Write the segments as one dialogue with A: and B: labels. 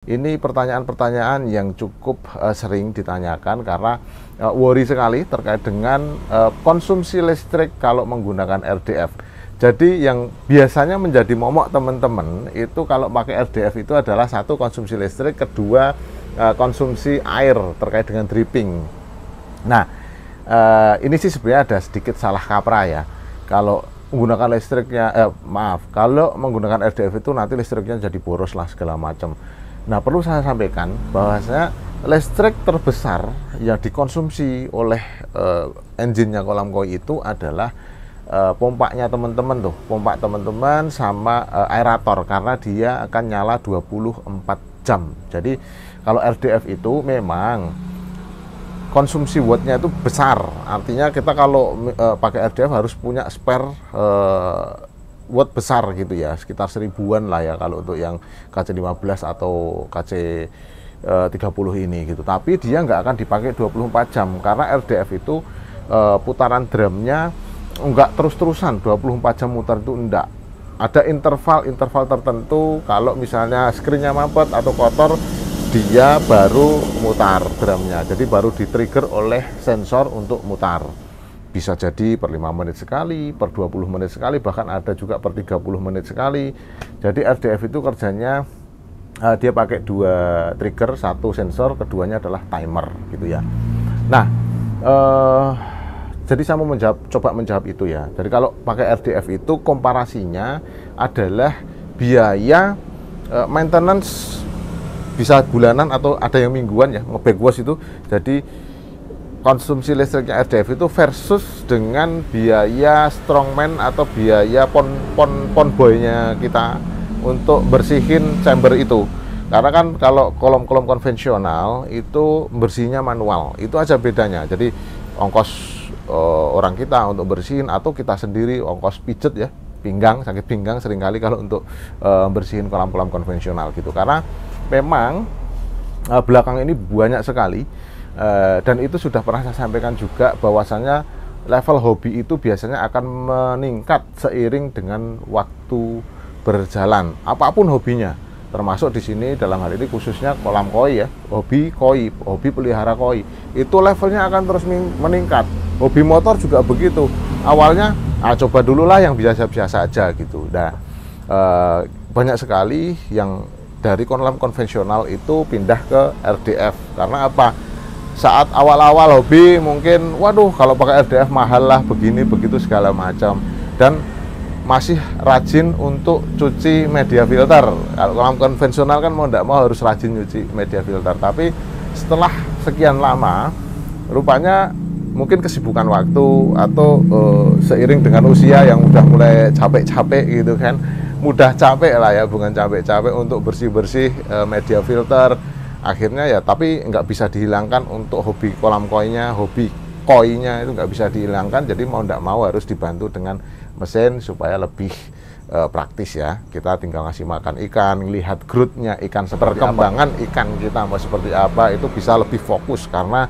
A: Ini pertanyaan-pertanyaan yang cukup sering ditanyakan karena worry sekali terkait dengan konsumsi listrik kalau menggunakan RDF. Jadi yang biasanya menjadi momok teman-teman itu kalau pakai RDF itu adalah satu, konsumsi listrik, kedua konsumsi air terkait dengan dripping. Nah, ini sih sebenarnya ada sedikit salah kaprah ya. Kalau menggunakan listriknya, kalau menggunakan RDF itu nanti listriknya jadi boros lah segala macam. Nah, perlu saya sampaikan bahwasanya listrik terbesar yang dikonsumsi oleh engine-nya kolam koi itu adalah pompanya teman-teman tuh, pompa teman-teman sama aerator, karena dia akan nyala 24 jam. Jadi kalau RDF itu memang konsumsi wattnya itu besar, artinya kita kalau pakai RDF harus punya spare watt besar gitu ya, sekitar 1000-an lah ya kalau untuk yang KC15 atau KC30 ini gitu. Tapi dia nggak akan dipakai 24 jam karena RDF itu putaran drumnya nggak terus-terusan 24 jam muter, itu enggak. Ada interval tertentu, kalau misalnya skrinnya mampet atau kotor dia baru mutar drumnya, jadi baru di-trigger oleh sensor untuk mutar. Bisa jadi per 5 menit sekali, per 20 menit sekali, bahkan ada juga per 30 menit sekali. Jadi RDF itu kerjanya dia pakai 2 trigger, 1 sensor, keduanya adalah timer gitu ya. Nah, jadi saya mau coba menjawab itu ya. Jadi kalau pakai RDF itu komparasinya adalah biaya maintenance bisa bulanan atau ada yang mingguan ya, nge-back wash itu. Jadi konsumsi listriknya RDF itu versus dengan biaya strongman atau biaya pon boy-nya kita untuk bersihin chamber itu. Karena kan kalau kolom-kolom konvensional itu bersihnya manual, itu aja bedanya. Jadi ongkos orang kita untuk bersihin atau kita sendiri ongkos pijet ya, pinggang, sakit pinggang seringkali kalau untuk bersihin kolam-kolam konvensional gitu. Karena memang belakang ini banyak sekali. Dan itu sudah pernah saya sampaikan juga bahwasanya level hobi itu biasanya akan meningkat seiring dengan waktu berjalan, apapun hobinya, termasuk di sini dalam hal ini khususnya kolam koi ya, hobi pelihara koi, itu levelnya akan terus meningkat. Hobi motor juga begitu, awalnya coba dulu lah yang biasa-biasa aja gitu. Nah, banyak sekali yang dari kolam konvensional itu pindah ke RDF karena apa? Saat awal-awal hobi mungkin, waduh kalau pakai RDF mahal lah, begini begitu segala macam, dan masih rajin untuk cuci media filter. Kalau kolam konvensional kan mau tidak mau harus rajin cuci media filter. Tapi setelah sekian lama, rupanya mungkin kesibukan waktu atau seiring dengan usia yang udah mulai capek-capek gitu kan, mudah capek lah ya, bukan capek-capek untuk bersih-bersih media filter. Akhirnya ya, tapi nggak bisa dihilangkan untuk hobi kolam koinya, hobi koinya itu nggak bisa dihilangkan. Jadi mau nggak mau harus dibantu dengan mesin supaya lebih praktis ya. Kita tinggal ngasih makan ikan, lihat growth-nya ikan, perkembangan ikan kita mau seperti apa, itu bisa lebih fokus karena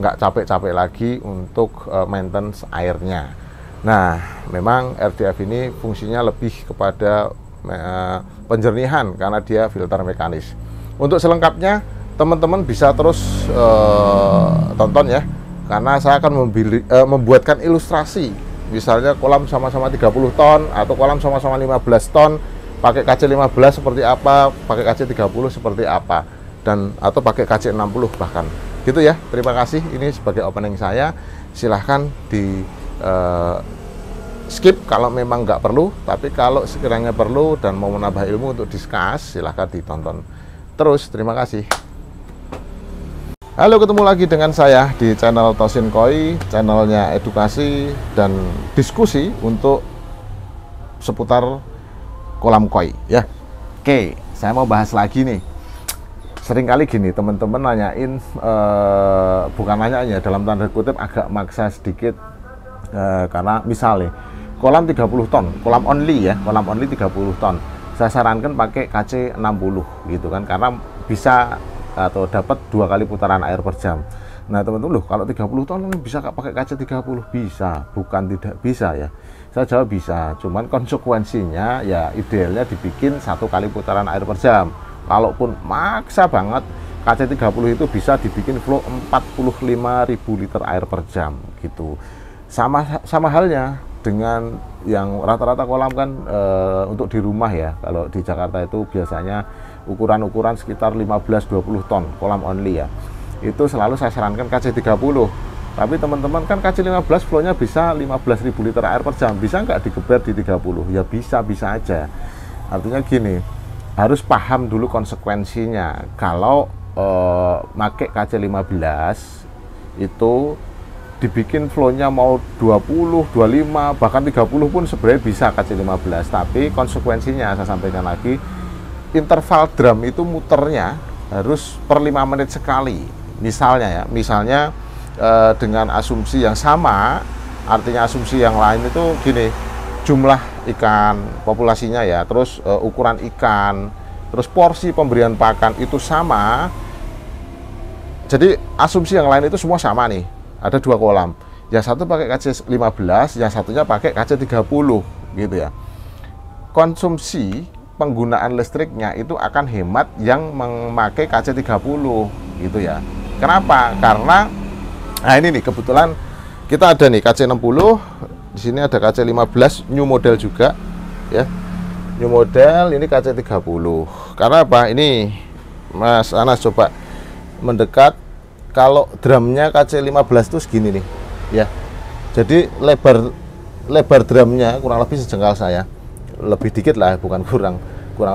A: nggak capek-capek lagi untuk maintenance airnya. Nah, memang RDF ini fungsinya lebih kepada penjernihan karena dia filter mekanis. Untuk selengkapnya teman-teman bisa terus tonton ya, karena saya akan membuatkan ilustrasi, misalnya kolam sama-sama 30 ton atau kolam sama-sama 15 ton, pakai KC15 seperti apa, pakai KC30 seperti apa, dan atau pakai KC60 bahkan gitu ya. Terima kasih, ini sebagai opening saya. Silahkan di skip kalau memang nggak perlu, tapi kalau sekiranya perlu dan mau menambah ilmu untuk discuss, silahkan ditonton terus. Terima kasih. Halo, ketemu lagi dengan saya di channel Tosin Koi, channelnya edukasi dan diskusi untuk seputar kolam koi ya. Oke, saya mau bahas lagi nih. Seringkali gini teman-teman nanyain, bukan nanyain ya, dalam tanda kutip agak maksa sedikit, karena misalnya kolam 30 ton, kolam only ya, kolam only 30 ton. Saya sarankan pakai KC60 gitu kan, karena bisa atau dapat 2 kali putaran air per jam. Nah teman-teman, loh kalau 30 ton bisa pakai KC30? Bisa, bukan tidak bisa ya. Saya jawab bisa, cuman konsekuensinya ya idealnya dibikin 1 kali putaran air per jam. kalaupun maksa banget, KC30 itu bisa dibikin flow 45.000 liter air per jam gitu. Sama halnya dengan yang rata-rata kolam kan untuk di rumah ya. Kalau di Jakarta itu biasanya ukuran-ukuran sekitar 15-20 ton kolam only ya. Itu selalu saya sarankan KC30. Tapi teman-teman kan KC15 flow-nya bisa 15.000 liter air per jam. Bisa nggak digeber di 30? Ya bisa aja. Artinya gini, harus paham dulu konsekuensinya. Kalau pakai KC15 itu dibikin flow-nya mau 20, 25, bahkan 30 pun sebenarnya bisa KC15. Tapi konsekuensinya saya sampaikan lagi, interval drum itu muternya harus per 5 menit sekali. Misalnya dengan asumsi yang sama, artinya asumsi yang lain itu gini, jumlah ikan populasinya ya, terus ukuran ikan, terus porsi pemberian pakan itu sama. Jadi asumsi yang lain itu semua sama nih. Ada 2 kolam, yang satu pakai KC15, yang satunya pakai KC30 gitu ya. Konsumsi penggunaan listriknya itu akan hemat yang memakai KC30 gitu ya. Kenapa? Karena nah ini nih kebetulan kita ada nih KC60, di sini ada KC15 new model juga ya. New model ini KC30. Karena apa? Ini Mas Anas coba mendekat. Kalau drumnya KC15 itu segini nih ya. Jadi lebar drumnya kurang lebih sejengkal saya. Lebih dikit lah, bukan kurang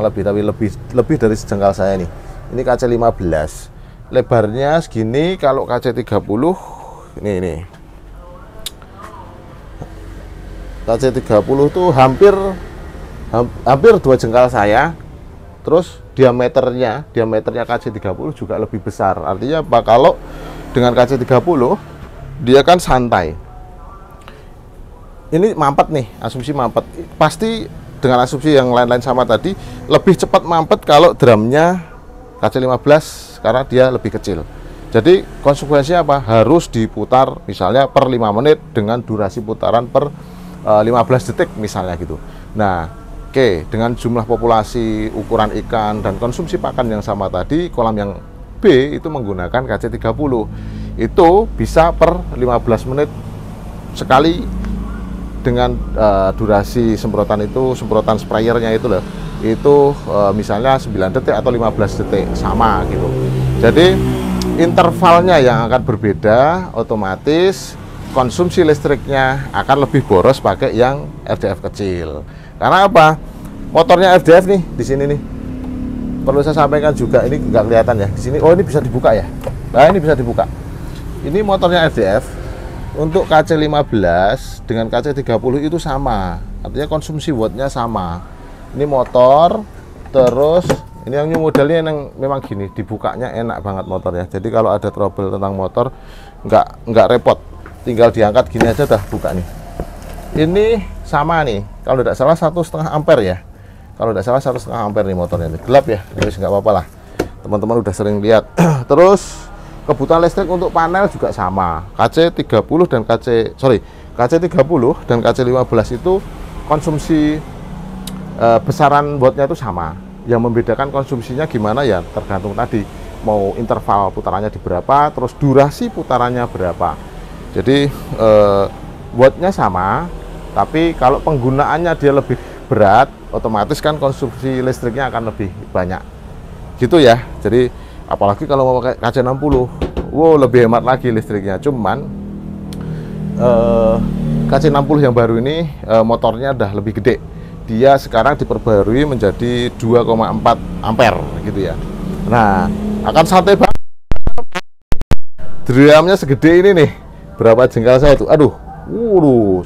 A: lebih, tapi lebih dari sejengkal saya nih. Ini KC15. Lebarnya segini. Kalau KC30 ini KC30 tuh hampir 2 jengkal saya. Terus diameternya KC30 juga lebih besar. Artinya apa? Kalau dengan KC30 dia kan santai. Ini mampet nih, asumsi mampet. Pasti dengan asumsi yang lain-lain sama tadi, lebih cepat mampet kalau drumnya KC15 karena dia lebih kecil. Jadi konsekuensinya apa? Harus diputar misalnya per 5 menit dengan durasi putaran per 15 detik misalnya gitu. Nah, oke, dengan jumlah populasi, ukuran ikan, dan konsumsi pakan yang sama tadi, kolam yang B itu menggunakan KC30. Itu bisa per 15 menit sekali dengan durasi semprotan sprayernya itu loh. Itu misalnya 9 detik atau 15 detik, sama gitu. Jadi intervalnya yang akan berbeda, otomatis konsumsi listriknya akan lebih boros pakai yang FDF kecil. Karena apa? Motornya FDF nih di sini nih. Perlu saya sampaikan juga, ini nggak kelihatan ya di sini. Oh, ini bisa dibuka ya. Nah, ini bisa dibuka. Ini motornya FDF. Untuk KC15 dengan KC30 itu sama. Artinya konsumsi wattnya sama. Ini motor, terus ini yang new modelnya yang memang gini, dibukanya enak banget motornya. Jadi kalau ada trouble tentang motor nggak repot, tinggal diangkat gini aja dah buka nih. Ini sama nih, kalau tidak salah 1,5 ampere ya. Kalau tidak salah 1,5 ampere nih motornya. Ini gelap ya, terus nggak apa-apa lah. Teman-teman udah sering lihat. Terus kebutuhan listrik untuk panel juga sama. KC30 dan KC30 dan KC15 itu konsumsi besaran wattnya itu sama. Yang membedakan konsumsinya gimana ya tergantung tadi mau interval putarannya di berapa, terus durasi putarannya berapa. Jadi wattnya sama, tapi kalau penggunaannya dia lebih berat, otomatis kan konsumsi listriknya akan lebih banyak gitu ya. Jadi apalagi kalau mau pakai KC60, wow, lebih hemat lagi listriknya. Cuman KC60 yang baru ini motornya udah lebih gede. Dia sekarang diperbarui menjadi 2,4 ampere gitu ya. Nah, akan santai banget. Drumnya segede ini nih. Berapa jengkal saya itu? Aduh, 1,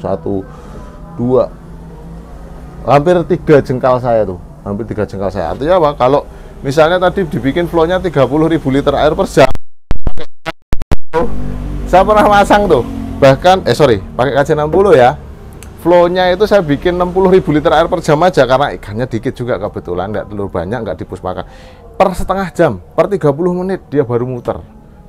A: 2, hampir 3 jengkal saya tuh. Hampir 3 jengkal saya. Artinya apa? Kalau misalnya tadi dibikin flow-nya 30.000 liter air per jam, saya pernah masang tuh. Bahkan, pakai KC60 ya. Flow-nya itu saya bikin 60.000 liter air per jam aja, karena ikannya dikit juga kebetulan, nggak terlalu banyak, nggak dipuspakan. Per setengah jam, per 30 menit dia baru muter.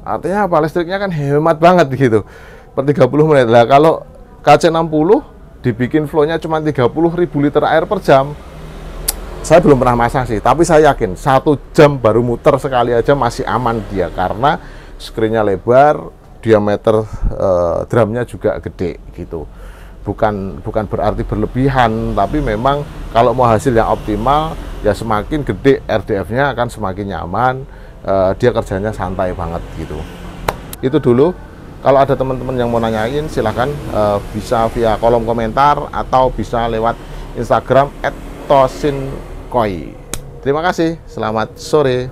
A: Artinya apa? Listriknya kan hemat banget gitu. Per 30 menit. Lah kalau KC60 dibikin flow-nya cuma 30.000 liter air per jam, Saya belum pernah masang sih, tapi saya yakin 1 jam baru muter sekali aja masih aman dia, karena screen-nya lebar, diameter drumnya juga gede gitu. Bukan berarti berlebihan, tapi memang kalau mau hasil yang optimal ya semakin gede RDF-nya akan semakin nyaman, dia kerjanya santai banget gitu. Itu dulu. Kalau ada teman-teman yang mau nanyain, silahkan bisa via kolom komentar atau bisa lewat Instagram @tosin Koi. Terima kasih, selamat sore.